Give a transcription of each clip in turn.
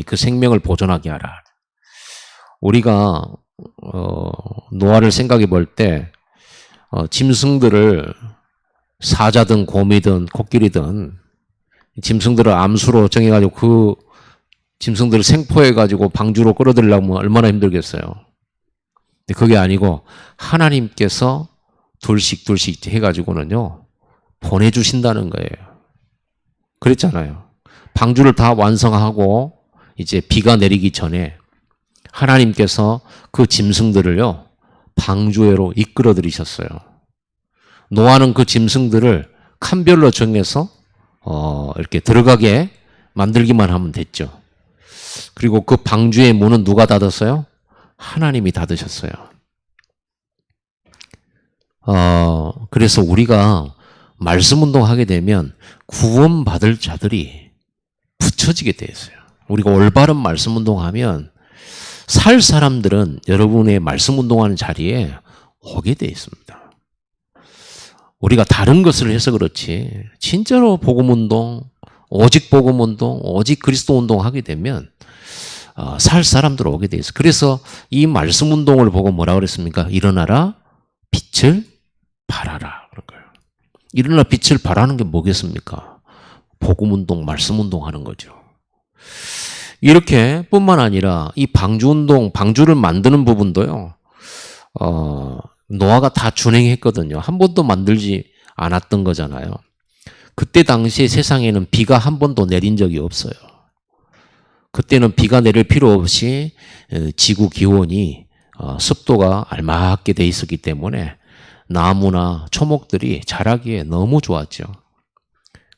그 생명을 보존하게 하라. 우리가 노아를 생각해 볼 때 짐승들을 사자든 곰이든 코끼리든 짐승들을 암수로 정해가지고 그 짐승들을 생포해가지고 방주로 끌어들이려면 얼마나 힘들겠어요. 근데 그게 아니고 하나님께서 둘씩 해가지고는요 보내주신다는 거예요. 그랬잖아요. 방주를 다 완성하고 이제 비가 내리기 전에 하나님께서 그 짐승들을요 방주회로 이끌어 들이셨어요. 노아는 그 짐승들을 칸별로 정해서 이렇게 들어가게 만들기만 하면 됐죠. 그리고 그 방주의 문은 누가 닫았어요? 하나님이 닫으셨어요. 그래서 우리가 말씀 운동하게 되면 구원받을 자들이 붙여지게 돼 있어요. 우리가 올바른 말씀 운동하면 살 사람들은 여러분의 말씀 운동하는 자리에 오게 돼 있습니다. 우리가 다른 것을 해서 그렇지 진짜로 복음 운동, 오직 복음 운동, 오직 그리스도 운동 하게 되면 살 사람들 오게 돼 있어요. 그래서 이 말씀 운동을 보고 뭐라 그랬습니까? 일어나라, 빛을 발하라 그런 거예요. 일어나 빛을 발하는 게 뭐겠습니까? 복음 운동, 말씀 운동 하는 거죠. 이렇게 뿐만 아니라 이 방주 운동, 방주를 만드는 부분도요. 노아가 다 준행했거든요. 한 번도 만들지 않았던 거잖아요. 그때 당시에 세상에는 비가 한 번도 내린 적이 없어요. 그때는 비가 내릴 필요 없이 지구 기온이 습도가 알맞게 돼 있었기 때문에 나무나 초목들이 자라기에 너무 좋았죠.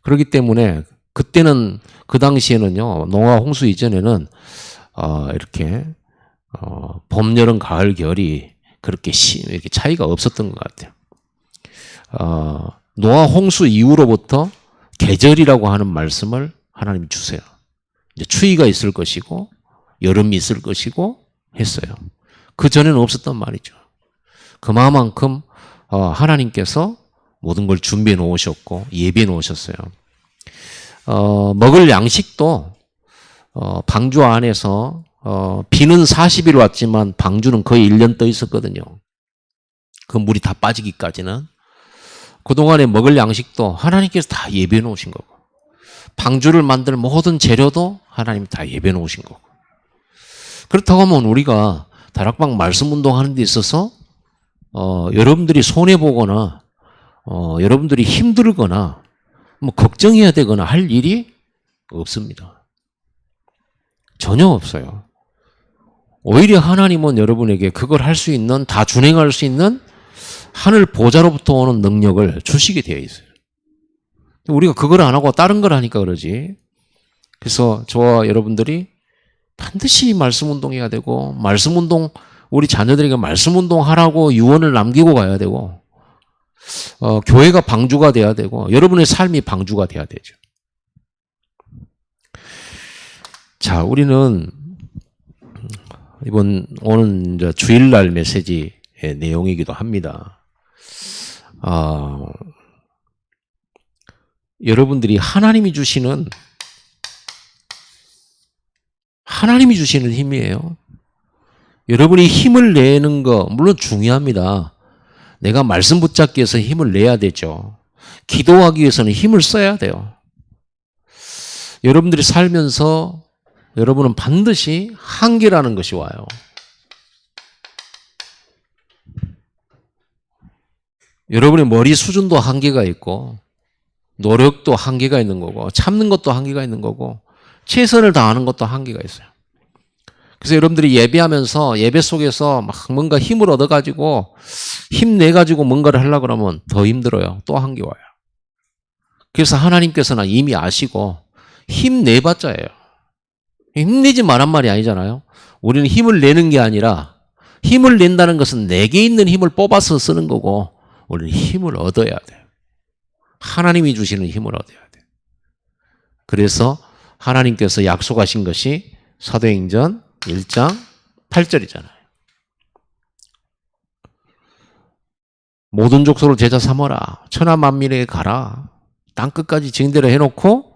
그렇기 때문에 그때는 그 당시에는요 노아 홍수 이전에는 이렇게 봄, 여름, 가을, 겨울이 그렇게 이렇게 차이가 없었던 것 같아요. 노아 홍수 이후로부터 계절이라고 하는 말씀을 하나님이 주세요. 이제 추위가 있을 것이고 여름이 있을 것이고 했어요. 그 전에는 없었단 말이죠. 그만큼 하나님께서 모든 걸 준비해 놓으셨고 예비해 놓으셨어요. 먹을 양식도 방주 안에서 비는 40일 왔지만 방주는 거의 1년 떠 있었거든요. 그 물이 다 빠지기까지는. 그동안에 먹을 양식도 하나님께서 다 예비해 놓으신 거고 방주를 만들 모든 재료도 하나님 다 예비해 놓으신 거고. 그렇다고 하면 우리가 다락방 말씀 운동하는 데 있어서 여러분들이 손해보거나 여러분들이 힘들거나 뭐 걱정해야 되거나 할 일이 없습니다. 전혀 없어요. 오히려 하나님은 여러분에게 그걸 할 수 있는, 다 준행할 수 있는 하늘 보좌로부터 오는 능력을 주시게 되어 있어요. 우리가 그걸 안 하고 다른 걸 하니까 그러지. 그래서 저와 여러분들이 반드시 말씀 운동해야 되고, 말씀 운동, 우리 자녀들에게 말씀 운동 하라고 유언을 남기고 가야 되고, 교회가 방주가 돼야 되고, 여러분의 삶이 방주가 돼야 되죠. 자, 우리는 오늘 이제 주일날 메시지의 내용이기도 합니다. 여러분들이 하나님이 주시는 힘이에요. 여러분이 힘을 내는 거 물론 중요합니다. 내가 말씀 붙잡기 위해서 힘을 내야 되죠. 기도하기 위해서는 힘을 써야 돼요. 여러분들이 살면서 여러분은 반드시 한계라는 것이 와요. 여러분의 머리 수준도 한계가 있고 노력도 한계가 있는 거고 참는 것도 한계가 있는 거고 최선을 다하는 것도 한계가 있어요. 그래서 여러분들이 예배하면서 예배 속에서 막 뭔가 힘을 얻어가지고 힘내가지고 뭔가를 하려고 그러면 더 힘들어요. 또 한계 와요. 그래서 하나님께서는 이미 아시고 힘내봤자예요. 힘내지 말란 말이 아니잖아요. 우리는 힘을 내는 게 아니라 힘을 낸다는 것은 내게 있는 힘을 뽑아서 쓰는 거고 우리는 힘을 얻어야 돼요. 하나님이 주시는 힘을 얻어야 돼요. 그래서 하나님께서 약속하신 것이 사도행전 1장 8절이잖아요. 모든 족속을 제자 삼어라. 천하 만민에게 가라. 땅끝까지 증대를 해놓고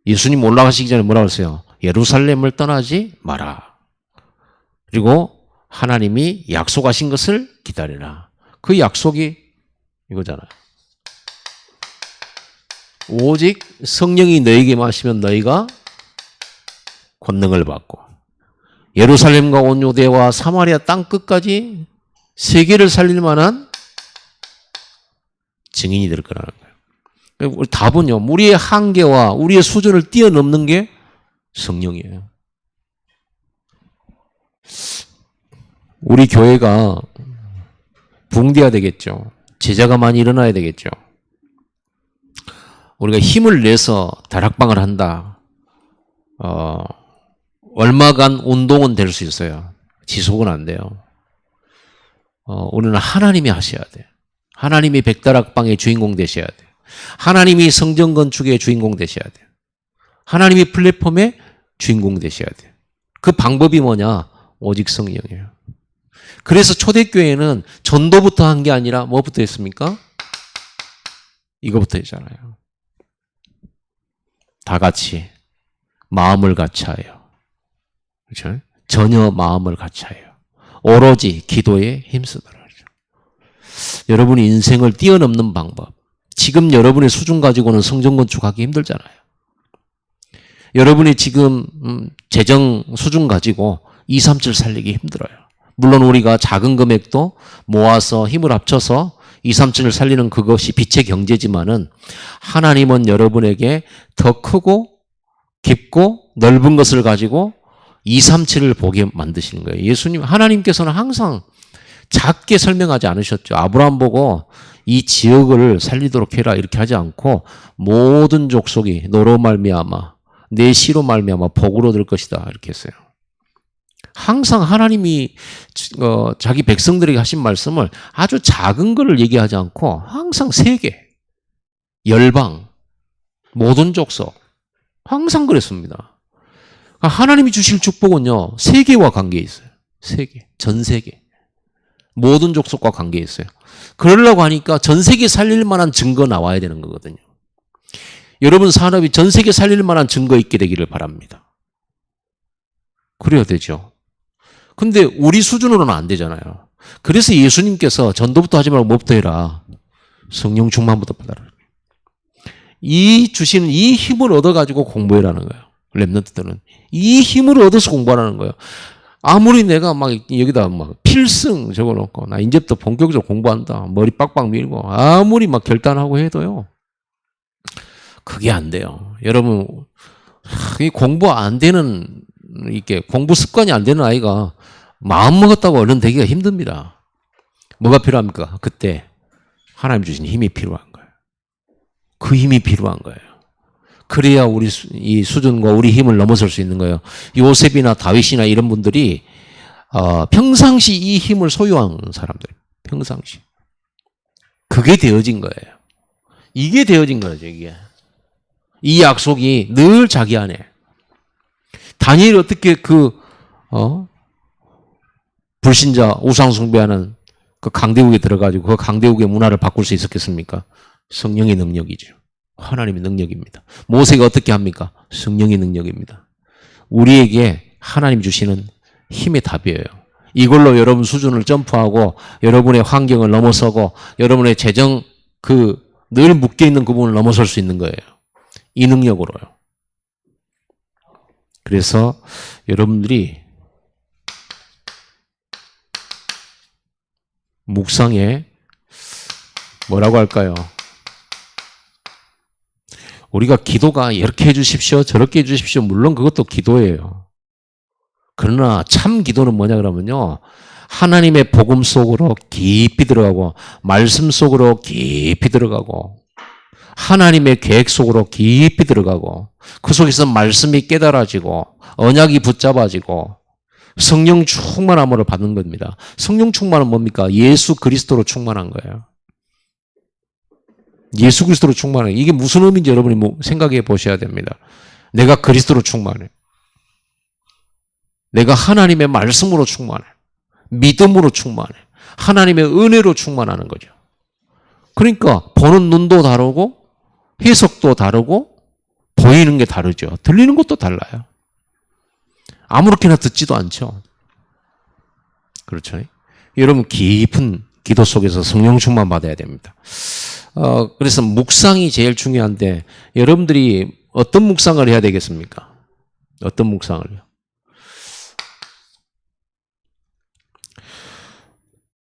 예수님 올라가시기 전에 뭐라고 했어요? 예루살렘을 떠나지 마라. 그리고 하나님이 약속하신 것을 기다리라. 그 약속이 이거잖아요. 오직 성령이 너에게 마시면 너희가 권능을 받고 예루살렘과 온 유대와 사마리아 땅 끝까지 세계를 살릴 만한 증인이 될 거라는 거예요. 우리 답은요, 우리의 한계와 우리의 수준을 뛰어넘는 게 성령이에요. 우리 교회가 붕대야 되겠죠. 제자가 많이 일어나야 되겠죠. 우리가 힘을 내서 다락방을 한다. 얼마간 운동은 될 수 있어요. 지속은 안 돼요. 우리는 하나님이 하셔야 돼. 하나님이 백다락방의 주인공 되셔야 돼. 하나님이 성전 건축의 주인공 되셔야 돼. 하나님이 플랫폼의 주인공 되셔야 돼. 그 방법이 뭐냐? 오직 성령이에요. 그래서 초대교회는 전도부터 한 게 아니라 뭐부터 했습니까? 이거부터 했잖아요. 다 같이 마음을 같이하여, 그렇죠? 전혀 마음을 같이하여 오로지 기도에 힘쓰더라. 여러분이 인생을 뛰어넘는 방법. 지금 여러분의 수준 가지고는 성전 건축하기 힘들잖아요. 여러분이 지금 재정 수준 가지고 237 살리기 힘들어요. 물론 우리가 작은 금액도 모아서 힘을 합쳐서 237을 살리는 그것이 빛의 경제지만은 하나님은 여러분에게 더 크고 깊고 넓은 것을 가지고 237을 보게 만드시는 거예요. 예수님, 하나님께서는 항상 작게 설명하지 않으셨죠. 아브라함 보고 이 지역을 살리도록 해라 이렇게 하지 않고 모든 족속이 너로 말미암아 내 씨로 말미암아 복으로 될 것이다 이렇게 했어요. 항상 하나님이 자기 백성들에게 하신 말씀을 아주 작은 거를 얘기하지 않고 항상 세계, 열방, 모든 족속 항상 그랬습니다. 하나님이 주실 축복은요 세계와 관계 있어요. 세계, 전 세계. 모든 족속과 관계 있어요. 그러려고 하니까 전 세계 살릴 만한 증거 나와야 되는 거거든요. 여러분 산업이 전 세계 살릴 만한 증거 있게 되기를 바랍니다. 그래야 되죠. 근데 우리 수준으로는 안 되잖아요. 그래서 예수님께서 전도부터 하지 말고 뭐부터 해라? 성령 충만부터 받아라. 이 주시는 이 힘을 얻어가지고 공부해라는 거예요. 랩런트들은. 이 힘을 얻어서 공부하라는 거예요. 아무리 내가 막 여기다 막 필승 적어놓고 나 이제부터 본격적으로 공부한다. 머리 빡빡 밀고 아무리 막 결단하고 해도요. 그게 안 돼요. 여러분 이 공부 안 되는 이게 공부 습관이 안 되는 아이가 마음 먹었다고 어른 되기가 힘듭니다. 뭐가 필요합니까? 그때 하나님 주신 힘이 필요한 거예요. 그 힘이 필요한 거예요. 그래야 우리 이 수준과 우리 힘을 넘어설 수 있는 거예요. 요셉이나 다윗이나 이런 분들이 평상시 이 힘을 소유한 사람들. 평상시. 그게 되어진 거예요. 이게 되어진 거죠. 이게. 이 약속이 늘 자기 안에. 다니엘이 어떻게 불신자 우상 숭배하는 그 강대국에 들어가지고 그 강대국의 문화를 바꿀 수 있었겠습니까? 성령의 능력이죠. 하나님의 능력입니다. 모세가 어떻게 합니까? 성령의 능력입니다. 우리에게 하나님 주시는 힘의 답이에요. 이걸로 여러분 수준을 점프하고 여러분의 환경을 넘어서고 여러분의 재정 늘 묶여있는 그 부분을 넘어설 수 있는 거예요. 이 능력으로요. 그래서 여러분들이 묵상에 뭐라고 할까요? 우리가 기도가 이렇게 해주십시오, 저렇게 해주십시오. 물론 그것도 기도예요. 그러나 참 기도는 뭐냐 그러면요. 하나님의 복음 속으로 깊이 들어가고 말씀 속으로 깊이 들어가고 하나님의 계획 속으로 깊이 들어가고 그 속에서 말씀이 깨달아지고 언약이 붙잡아지고 성령 충만함을 받는 겁니다. 성령 충만은 뭡니까? 예수 그리스도로 충만한 거예요. 예수 그리스도로 충만해. 이게 무슨 의미인지 여러분이 생각해 보셔야 됩니다. 내가 그리스도로 충만해. 내가 하나님의 말씀으로 충만해. 믿음으로 충만해. 하나님의 은혜로 충만하는 거죠. 그러니까 보는 눈도 다르고 해석도 다르고 보이는 게 다르죠. 들리는 것도 달라요. 아무렇게나 듣지도 않죠. 그렇죠? 여러분 깊은 기도 속에서 성령 충만 받아야 됩니다. 그래서 묵상이 제일 중요한데 여러분들이 어떤 묵상을 해야 되겠습니까? 어떤 묵상을요?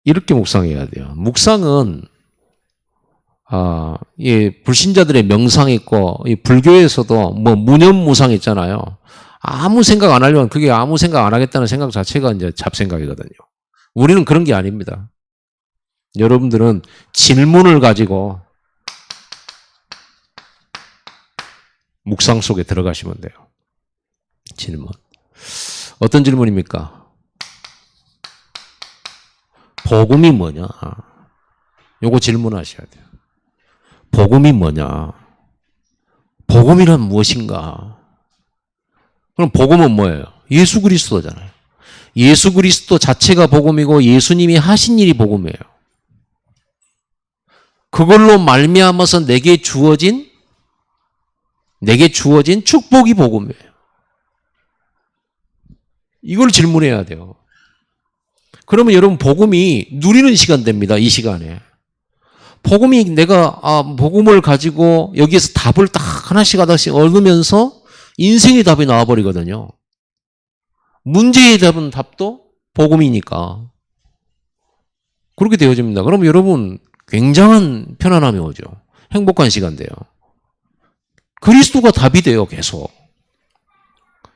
이렇게 묵상해야 돼요. 묵상은 불신자들의 명상이 있고 이 불교에서도 뭐 무념무상 있잖아요. 아무 생각 안 하려면 그게 아무 생각 안 하겠다는 생각 자체가 이제 잡생각이거든요. 우리는 그런 게 아닙니다. 여러분들은 질문을 가지고 묵상 속에 들어가시면 돼요. 질문. 어떤 질문입니까? 복음이 뭐냐? 요거 질문하셔야 돼요. 복음이 뭐냐? 복음이란 무엇인가? 그럼 복음은 뭐예요? 예수 그리스도잖아요. 예수 그리스도 자체가 복음이고 예수님이 하신 일이 복음이에요. 그걸로 말미암아서 내게 주어진 축복이 복음이에요. 이걸 질문해야 돼요. 그러면 여러분 복음이 누리는 시간 됩니다. 이 시간에. 복음이 내가 복음을 가지고 여기에서 답을 딱 하나씩 얻으면서 인생의 답이 나와버리거든요. 문제의 답도 복음이니까. 그렇게 되어집니다. 그럼 여러분 굉장한 편안함이 오죠. 행복한 시간 돼요. 그리스도가 답이 돼요. 계속.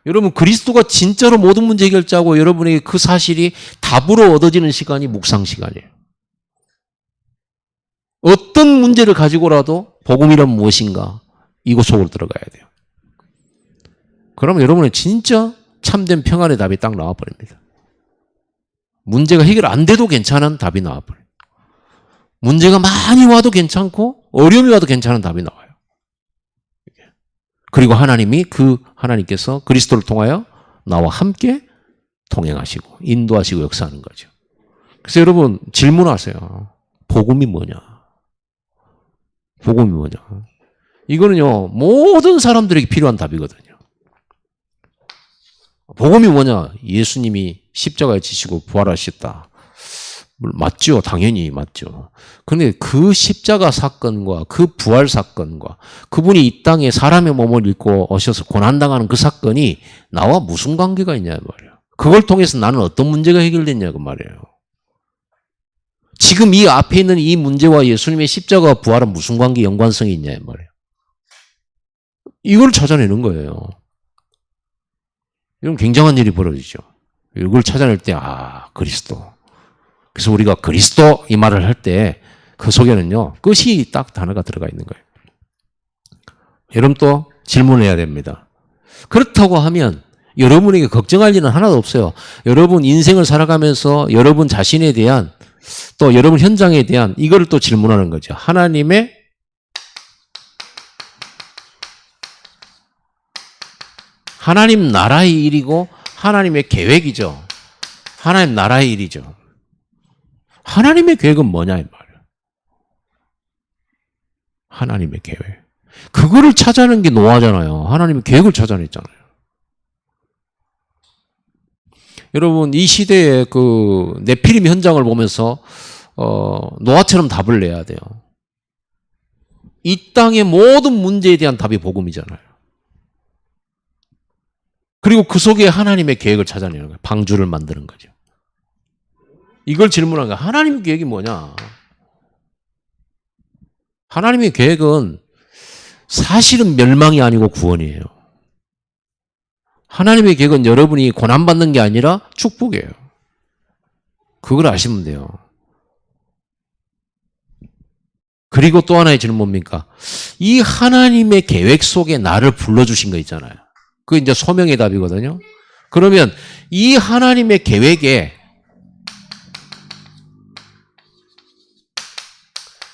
여러분 그리스도가 진짜로 모든 문제 해결자고 여러분에게 그 사실이 답으로 얻어지는 시간이 묵상 시간이에요. 어떤 문제를 가지고라도 복음이란 무엇인가 이곳 속으로 들어가야 돼요. 그러면 여러분은 진짜 참된 평안의 답이 딱 나와버립니다. 문제가 해결 안 돼도 괜찮은 답이 나와버려요. 문제가 많이 와도 괜찮고 어려움이 와도 괜찮은 답이 나와요. 그리고 하나님께서 그리스도를 통하여 나와 함께 동행하시고 인도하시고 역사하는 거죠. 그래서 여러분 질문하세요. 복음이 뭐냐? 복음이 뭐냐? 이거는요 모든 사람들에게 필요한 답이거든요. 복음이 뭐냐? 예수님이 십자가에 지시고 부활하셨다. 맞죠? 당연히 맞죠. 그런데 그 십자가 사건과 그 부활 사건과 그분이 이 땅에 사람의 몸을 입고 오셔서 고난당하는 그 사건이 나와 무슨 관계가 있냐 말이에요. 그걸 통해서 나는 어떤 문제가 해결됐냐고 말이에요. 지금 이 앞에 있는 이 문제와 예수님의 십자가와 부활은 무슨 관계, 연관성이 있냐 말이에요. 이걸 찾아내는 거예요. 이건 굉장한 일이 벌어지죠. 이걸 찾아낼 때 그리스도. 그래서 우리가 그리스도 이 말을 할 때 그 속에는요 끝이 딱 단어가 들어가 있는 거예요. 여러분 또 질문해야 됩니다. 그렇다고 하면 여러분에게 걱정할 일은 하나도 없어요. 여러분 인생을 살아가면서 여러분 자신에 대한 또 여러분 현장에 대한 이거를 또 질문하는 거죠. 하나님 나라의 일이고 하나님의 계획이죠. 하나님 나라의 일이죠. 하나님의 계획은 뭐냐 이 말이에요. 하나님의 계획. 그거를 찾아내는 게 노아잖아요. 하나님의 계획을 찾아냈잖아요. 여러분 이 시대의 그 네피림 현장을 보면서 노아처럼 답을 내야 돼요. 이 땅의 모든 문제에 대한 답이 복음이잖아요. 그리고 그 속에 하나님의 계획을 찾아내는 거예요. 방주를 만드는 거죠. 이걸 질문한 거야. 하나님의 계획이 뭐냐? 하나님의 계획은 사실은 멸망이 아니고 구원이에요. 하나님의 계획은 여러분이 고난받는 게 아니라 축복이에요. 그걸 아시면 돼요. 그리고 또 하나의 질문 뭡니까? 이 하나님의 계획 속에 나를 불러주신 거 있잖아요. 그게 이제 소명의 답이거든요. 그러면 이 하나님의 계획에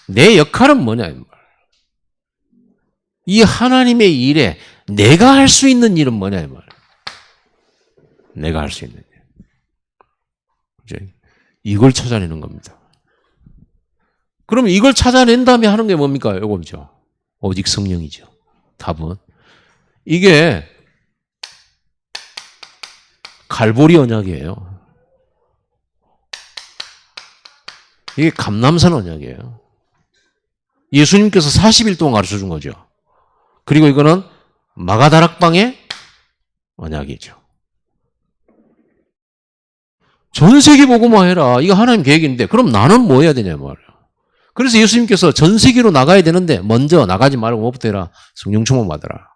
내 역할은 뭐냐? 이 하나님의 일에 내가 할 수 있는 일은 뭐냐? 내가 할 수 있는 일. 이걸 찾아내는 겁니다. 그럼 이걸 찾아낸 다음에 하는 게 뭡니까? 이거죠. 오직 성령이죠. 답은. 이게 갈보리 언약이에요. 이게 감람산 언약이에요. 예수님께서 40일 동안 가르쳐 준 거죠. 그리고 이거는 마가다락방의 언약이죠. 전 세계 복음화 해라. 이거 하나님 계획인데 그럼 나는 뭐 해야 되냐 말이야. 그래서 예수님께서 전 세계로 나가야 되는데 먼저 나가지 말고 뭐부터 해라. 성령 충만 받아라.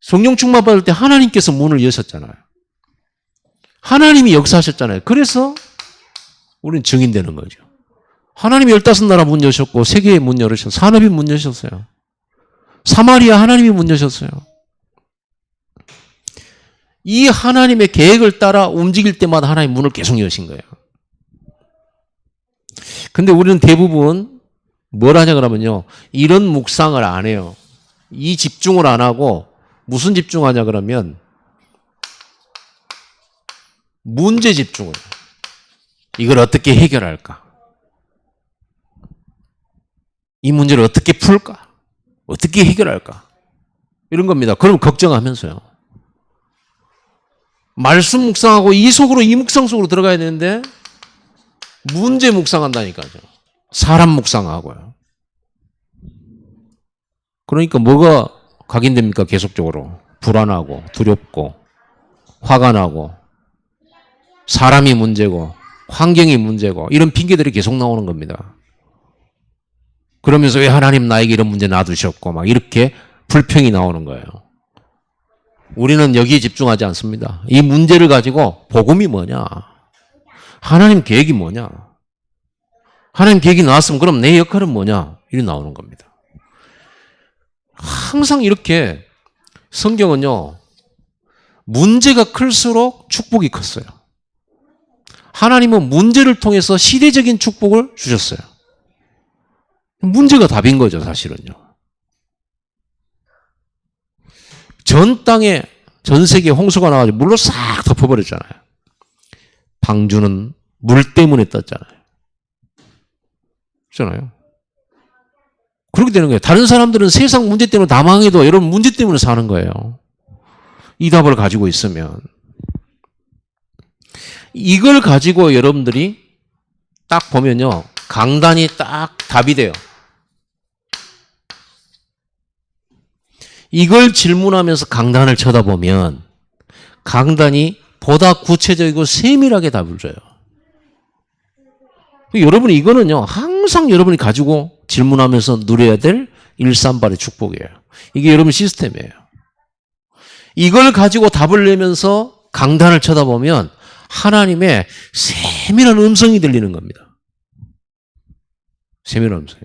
성령 충만 받을 때 하나님께서 문을 여셨잖아요. 하나님이 역사하셨잖아요. 그래서 우리는 증인되는 거죠. 하나님이 15나라 문 여셨고 세계의 문 열으셨어요. 산업이 문 여셨어요. 사마리아 하나님이 문 여셨어요. 이 하나님의 계획을 따라 움직일 때마다 하나님 문을 계속 여신 거예요. 근데 우리는 대부분 뭘 하냐 그러면요. 이런 묵상을 안 해요. 이 집중을 안 하고 무슨 집중하냐 그러면 문제 집중을 해요. 이걸 어떻게 해결할까? 이 문제를 어떻게 풀까? 어떻게 해결할까? 이런 겁니다. 그럼 걱정하면서요. 말씀 묵상하고 이 속으로 이 묵상 속으로 들어가야 되는데 문제 묵상한다니까요. 사람 묵상하고요. 그러니까 뭐가 각인됩니까? 계속적으로 불안하고 두렵고 화가 나고 사람이 문제고 환경이 문제고 이런 핑계들이 계속 나오는 겁니다. 그러면서 왜 하나님 나에게 이런 문제 놔두셨고 막 이렇게 불평이 나오는 거예요. 우리는 여기에 집중하지 않습니다. 이 문제를 가지고 복음이 뭐냐? 하나님 계획이 뭐냐? 하나님 계획이 나왔으면 그럼 내 역할은 뭐냐? 이렇게 나오는 겁니다. 항상 이렇게 성경은요. 문제가 클수록 축복이 컸어요. 하나님은 문제를 통해서 시대적인 축복을 주셨어요. 문제가 답인 거죠, 사실은요. 전 땅에, 전 세계에 홍수가 나가지고 물로 싹 덮어버렸잖아요. 방주는 물 때문에 떴잖아요. 그렇잖아요. 그렇게 되는 거예요. 다른 사람들은 세상 문제 때문에 다 망해도 여러분 문제 때문에 사는 거예요. 이 답을 가지고 있으면. 이걸 가지고 여러분들이 딱 보면요. 강단이 딱 답이 돼요. 이걸 질문하면서 강단을 쳐다보면 강단이 보다 구체적이고 세밀하게 답을 줘요. 여러분이 이거는요. 항상 여러분이 가지고 질문하면서 누려야 될 일산발의 축복이에요. 이게 여러분 시스템이에요. 이걸 가지고 답을 내면서 강단을 쳐다보면 하나님의 세밀한 음성이 들리는 겁니다. 세밀한 음성.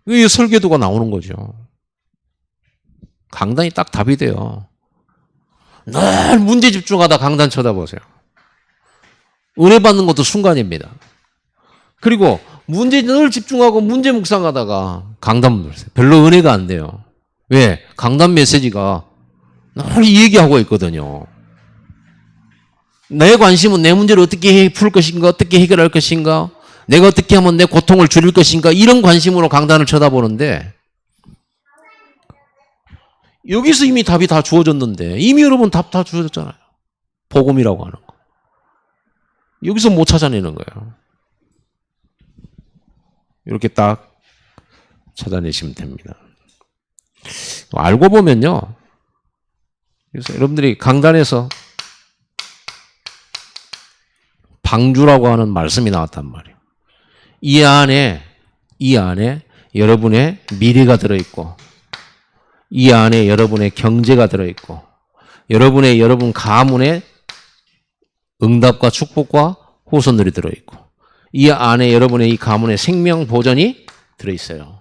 이 설계도가 나오는 거죠. 강단이 딱 답이 돼요. 늘 문제 집중하다 강단 쳐다보세요. 은혜 받는 것도 순간입니다. 그리고 문제 늘 집중하고 문제 묵상하다가 강단 보세요. 별로 은혜가 안 돼요. 왜? 강단 메시지가 늘 이 얘기하고 있거든요. 내 관심은 내 문제를 어떻게 풀 것인가, 어떻게 해결할 것인가, 내가 어떻게 하면 내 고통을 줄일 것인가, 이런 관심으로 강단을 쳐다보는데 여기서 이미 답이 다 주어졌는데 이미 여러분 답 다 주어졌잖아요. 복음이라고 하는 거. 여기서 못 찾아내는 거예요. 이렇게 딱 찾아내시면 됩니다. 알고 보면요. 그래서 여러분들이 강단에서 방주라고 하는 말씀이 나왔단 말이에요. 이 안에 여러분의 미래가 들어있고 이 안에 여러분의 경제가 들어있고 여러분 가문의 응답과 축복과 후손들이 들어있고 이 안에 여러분의 이 가문의 생명 보전이 들어있어요.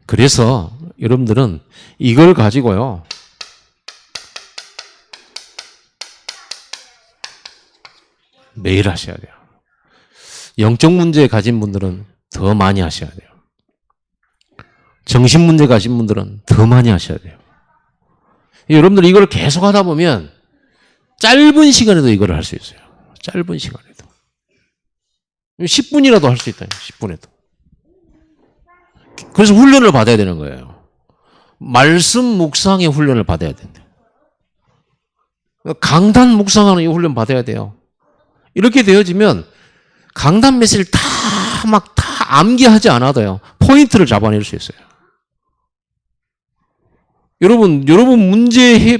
그래서 여러분들은 이걸 가지고요. 매일 하셔야 돼요. 영적 문제 가진 분들은 더 많이 하셔야 돼요. 정신 문제 가진 분들은 더 많이 하셔야 돼요. 여러분들 이걸 계속 하다 보면 짧은 시간에도 이걸 할 수 있어요. 짧은 시간에도. 10분이라도 할 수 있다. 10분에도. 그래서 훈련을 받아야 되는 거예요. 말씀 묵상의 훈련을 받아야 된다. 강단 묵상하는 이 훈련 받아야 돼요. 이렇게 되어지면 강단 메시지를 다 암기하지 않아도요. 포인트를 잡아낼 수 있어요. 여러분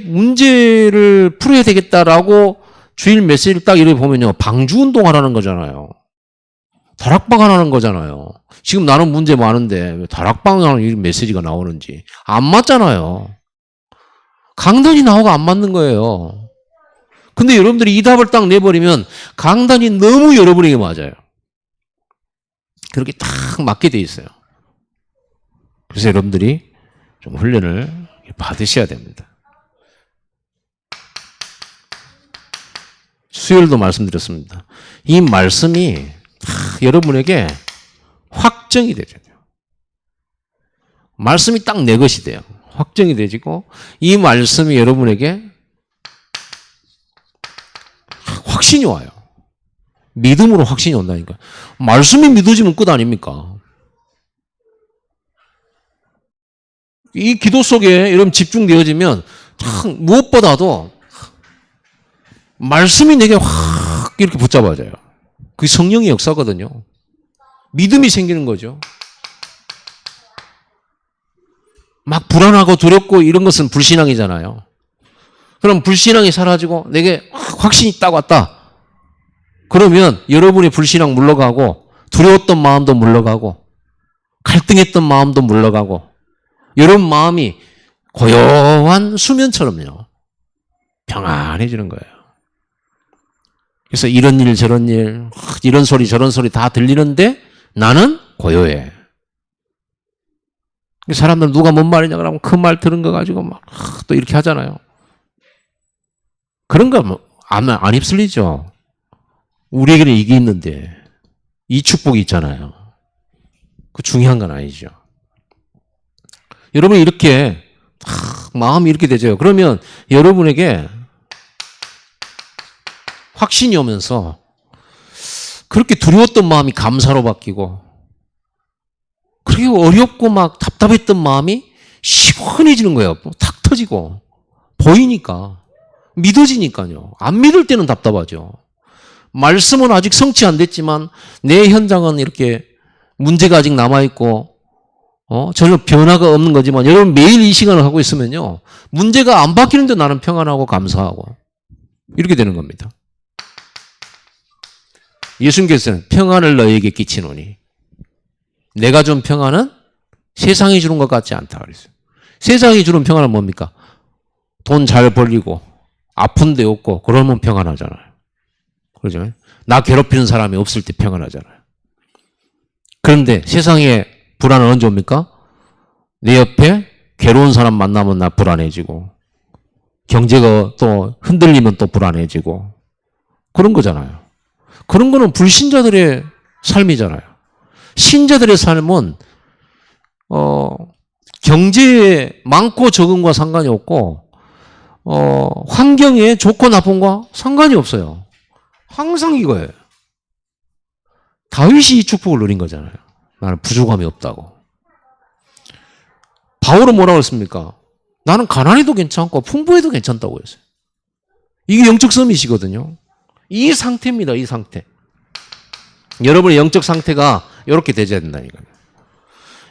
문제를 풀어야 되겠다라고 주일 메시지를 딱 이렇게 보면요. 방주 운동하라는 거잖아요. 다락방 하라는 거잖아요. 지금 나는 문제 많은데 왜 다락방 하는 이 메시지가 나오는지 안 맞잖아요. 강단이 나오고 안 맞는 거예요. 근데 여러분들이 이 답을 딱 내버리면 강단이 너무 여러분에게 맞아요. 그렇게 딱 맞게 돼 있어요. 그래서 여러분들이 좀 훈련을 받으셔야 됩니다. 수요일도 말씀드렸습니다. 이 말씀이 여러분에게 확정이 되죠. 말씀이 딱 내 것이 돼요. 확정이 되지고 이 말씀이 여러분에게 확신이 와요. 믿음으로 확신이 온다니까. 말씀이 믿어지면 끝 아닙니까? 이 기도 속에 여러분 집중되어지면 무엇보다도 말씀이 내게 확 이렇게 붙잡아져요. 그게 성령의 역사거든요. 믿음이 생기는 거죠. 막 불안하고 두렵고 이런 것은 불신앙이잖아요. 그럼 불신앙이 사라지고 내게 확신이 딱 왔다. 그러면 여러분의 불신앙 물러가고 두려웠던 마음도 물러가고 갈등했던 마음도 물러가고 여러분 마음이 고요한 수면처럼요. 평안해지는 거예요. 그래서 이런 일 저런 일 이런 소리 저런 소리 다 들리는데 나는 고요해. 사람들 누가 뭔 말이냐 그러면 그 말 들은 거 가지고 막 또 이렇게 하잖아요. 그런 거 안 휩쓸리죠. 우리에게는 이게 있는데 이 축복이 있잖아요. 그 중요한 건 아니죠. 여러분이 이렇게 마음이 이렇게 되죠. 그러면 여러분에게 확신이 오면서 그렇게 두려웠던 마음이 감사로 바뀌고 그렇게 어렵고 막 답답했던 마음이 시원해지는 거예요. 탁 터지고 보이니까 믿어지니까요. 안 믿을 때는 답답하죠. 말씀은 아직 성취 안 됐지만 내 현장은 이렇게 문제가 아직 남아있고 전혀 변화가 없는 거지만 여러분 매일 이 시간을 하고 있으면요. 문제가 안 바뀌는데 나는 평안하고 감사하고 이렇게 되는 겁니다. 예수님께서는 평안을 너에게 끼치노니 내가 준 평안은 세상이 주는 것 같지 않다 그랬어요. 세상이 주는 평안은 뭡니까? 돈 잘 벌리고 아픈 데 없고 그러면 평안하잖아요. 그렇죠? 나 괴롭히는 사람이 없을 때 평안하잖아요. 그런데 세상에 불안은 언제 옵니까? 내 옆에 괴로운 사람 만나면 나 불안해지고 경제가 또 흔들리면 또 불안해지고 그런 거잖아요. 그런 거는 불신자들의 삶이잖아요. 신자들의 삶은 경제에 많고 적은과 상관이 없고 환경에 좋고 나쁜과 상관이 없어요. 항상 이거예요. 다윗이 이 축복을 누린 거잖아요. 나는 부족함이 없다고. 바울은 뭐라고 했습니까? 나는 가난해도 괜찮고 풍부해도 괜찮다고 했어요. 이게 영적 서밋이거든요. 이 상태입니다. 이 상태. 여러분의 영적 상태가 이렇게 되어야 된다니까요.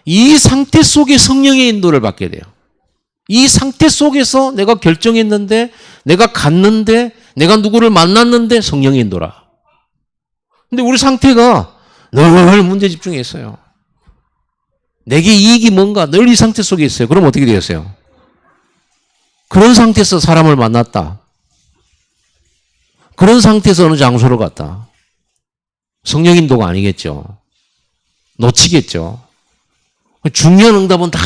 이 상태 속에 성령의 인도를 받게 돼요. 이 상태 속에서 내가 결정했는데 내가 갔는데 내가 누구를 만났는데 성령의 인도라. 근데 우리 상태가 늘 문제 집중해 있어요. 내게 이익이 뭔가 늘 이 상태 속에 있어요. 그럼 어떻게 되었어요? 그런 상태에서 사람을 만났다. 그런 상태에서 어느 장소로 갔다. 성령 인도가 아니겠죠. 놓치겠죠. 중요한 응답은 다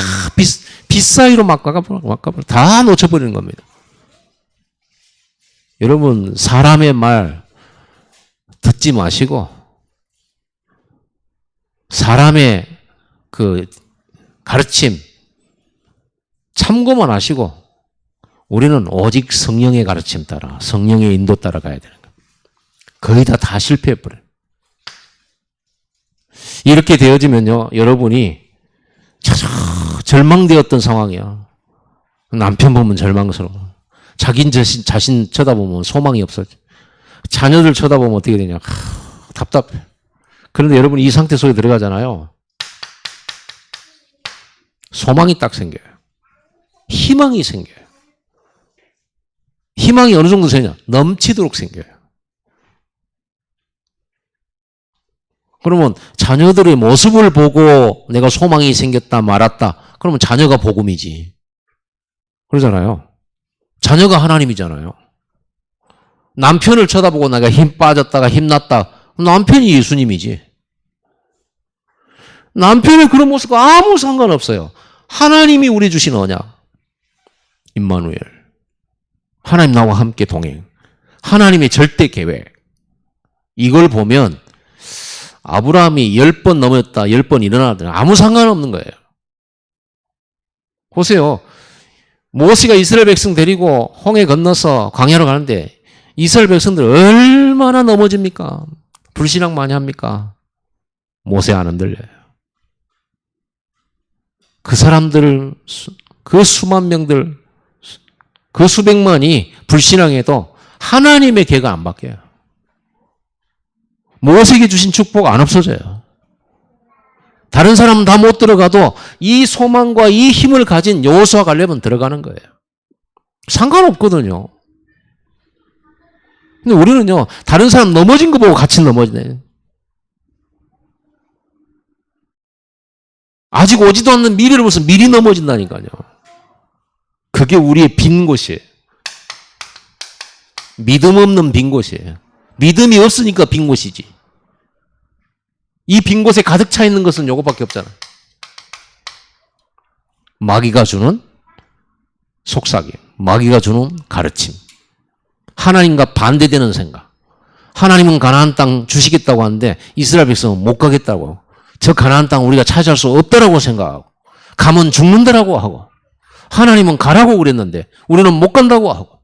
빗사이로 막 가버려. 다 놓쳐버리는 겁니다. 여러분 사람의 말 듣지 마시고 사람의 그 가르침 참고만 하시고 우리는 오직 성령의 가르침 따라 성령의 인도 따라 가야 되는 거예요. 거의 다 실패해버려요. 이렇게 되어지면요 여러분이 참 절망되었던 상황이야. 남편 보면 절망스러워. 자기 자신 쳐다보면 소망이 없어져. 자녀들 쳐다보면 어떻게 되냐. 답답해. 그런데 여러분 이 상태 속에 들어가잖아요. 소망이 딱 생겨요. 희망이 생겨요. 희망이 어느 정도 되냐? 넘치도록 생겨요. 그러면 자녀들의 모습을 보고 내가 소망이 생겼다 말았다. 그러면 자녀가 복음이지. 그러잖아요. 자녀가 하나님이잖아요. 남편을 쳐다보고 내가 힘 빠졌다가 힘났다. 남편이 예수님이지. 남편의 그런 모습과 아무 상관없어요. 하나님이 우리 주신 언약. 임마누엘. 하나님 나와 함께 동행. 하나님의 절대 계획. 이걸 보면 아브라함이 10번 넘었다, 10번 일어나다 아무 상관없는 거예요. 보세요. 모세가 이스라엘 백성 데리고 홍해 건너서 광야로 가는데 이스라엘 백성들 얼마나 넘어집니까? 불신앙 많이 합니까? 모세 안 흔들려요. 그 사람들, 그 수만 명들, 그 수백만이 불신앙해도 하나님의 계가 안 바뀌어요. 모세에게 주신 축복 안 없어져요. 다른 사람은 다 못 들어가도 이 소망과 이 힘을 가진 여호수아 갈렙은 들어가는 거예요. 상관없거든요. 근데 우리는요, 다른 사람 넘어진 거 보고 같이 넘어지네. 아직 오지도 않는 미래를 보면서 미리 넘어진다니까요. 그게 우리의 빈 곳이에요. 믿음 없는 빈 곳이에요. 믿음이 없으니까 빈 곳이지. 이 빈 곳에 가득 차 있는 것은 요거밖에 없잖아. 마귀가 주는 속삭임, 마귀가 주는 가르침, 하나님과 반대되는 생각. 하나님은 가나안 땅 주시겠다고 하는데 이스라엘 백성은 못 가겠다고. 저 가나안 땅 우리가 차지할 수 없다라고 생각하고, 가면 죽는다라고 하고, 하나님은 가라고 그랬는데 우리는 못 간다고 하고,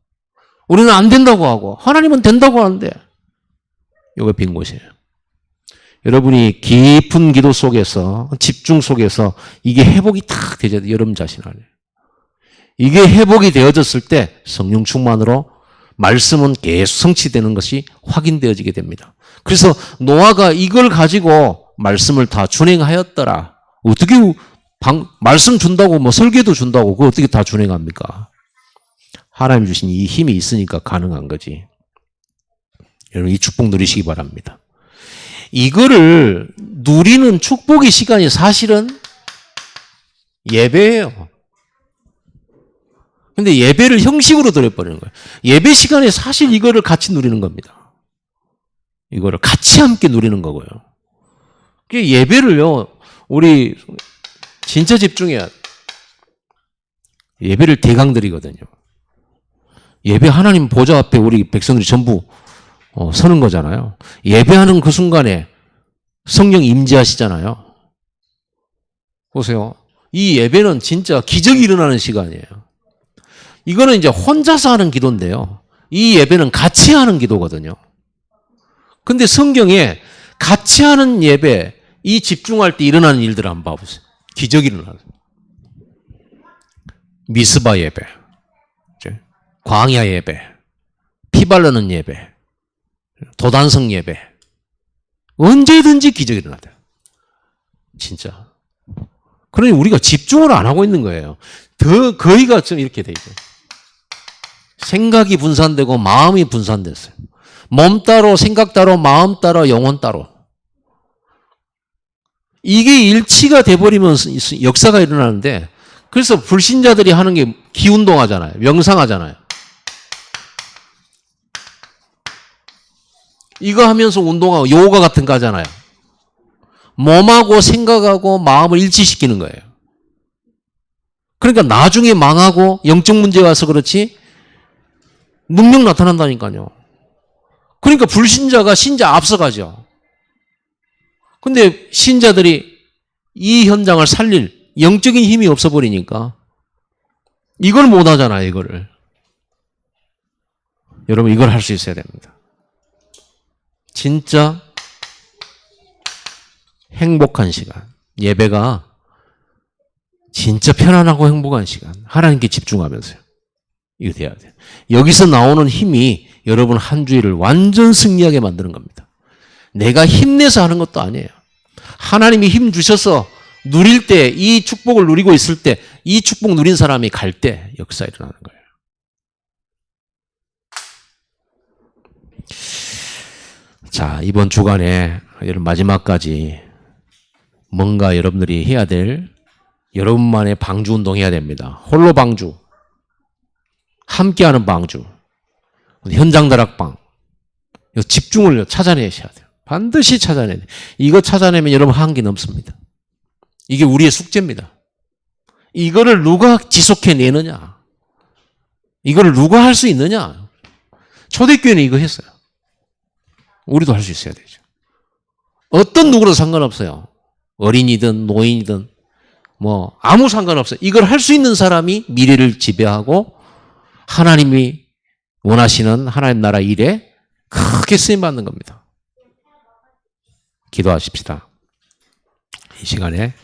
우리는 안 된다고 하고, 하나님은 된다고 하는데 이거 빈 곳이에요. 여러분이 깊은 기도 속에서, 집중 속에서 이게 회복이 탁 되죠. 여러분 자신 안에. 이게 회복이 되어졌을 때 성령 충만으로 말씀은 계속 성취되는 것이 확인되어지게 됩니다. 그래서 노아가 이걸 가지고 말씀을 다 준행하였더라. 어떻게 말씀 준다고 뭐 설계도 준다고 그거 어떻게 다 준행합니까? 하나님 주신 이 힘이 있으니까 가능한 거지. 여러분 이 축복 누리시기 바랍니다. 이거를 누리는 축복의 시간이 사실은 예배예요. 근데 예배를 형식으로 들여버리는 거예요. 예배 시간에 사실 이거를 같이 누리는 겁니다. 이거를 같이 함께 누리는 거고요. 예배를요, 우리 진짜 집중해야 돼. 예배를 대강드리거든요. 예배 하나님 보좌 앞에 우리 백성들이 전부 서는 거잖아요. 예배하는 그 순간에 성령 임재하시잖아요. 보세요. 이 예배는 진짜 기적이 일어나는 시간이에요. 이거는 이제 혼자서 하는 기도인데요. 이 예배는 같이 하는 기도거든요. 근데 성경에 같이 하는 예배, 이 집중할 때 일어나는 일들을 한번 봐보세요. 기적이 일어나요. 미스바 예배, 광야 예배, 피 바르는 예배, 도단성 예배. 언제든지 기적이 일어나요. 진짜. 그러니 우리가 집중을 안 하고 있는 거예요. 거의가 좀 이렇게 돼 있어요. 생각이 분산되고 마음이 분산됐어요. 몸 따로, 생각 따로, 마음 따로, 영혼 따로. 이게 일치가 돼버리면 역사가 일어나는데, 그래서 불신자들이 하는 게 기운동하잖아요. 명상하잖아요. 이거 하면서 운동하고 요가 같은 거 하잖아요. 몸하고 생각하고 마음을 일치시키는 거예요. 그러니까 나중에 망하고 영적 문제 와서 그렇지 능력 나타난다니까요. 그러니까 불신자가 신자 앞서가죠. 근데 신자들이 이 현장을 살릴 영적인 힘이 없어버리니까 이걸 못 하잖아요, 이거를. 여러분, 이걸 할 수 있어야 됩니다. 진짜 행복한 시간. 예배가 진짜 편안하고 행복한 시간. 하나님께 집중하면서요. 이거 돼야 돼요. 여기서 나오는 힘이 여러분 한 주일을 완전 승리하게 만드는 겁니다. 내가 힘내서 하는 것도 아니에요. 하나님이 힘 주셔서 누릴 때, 이 축복을 누리고 있을 때, 이 축복 누린 사람이 갈 때 역사 일어나는 거예요. 자, 이번 주간에 여러분 마지막까지 뭔가 여러분들이 해야 될 여러분만의 방주 운동 해야 됩니다. 홀로 방주, 함께하는 방주, 현장 다락방, 집중을 찾아내셔야 돼요. 반드시 찾아내야 돼요. 이거 찾아내면 여러분 한계 넘습니다. 이게 우리의 숙제입니다. 이거를 누가 지속해내느냐? 이거를 누가 할 수 있느냐? 초대교회는 이거 했어요. 우리도 할 수 있어야 되죠. 어떤 누구라도 상관없어요. 어린이든 노인이든 뭐 아무 상관없어요. 이걸 할 수 있는 사람이 미래를 지배하고 하나님이 원하시는 하나님 나라 일에 크게 쓰임받는 겁니다. 기도하십시다. 이 시간에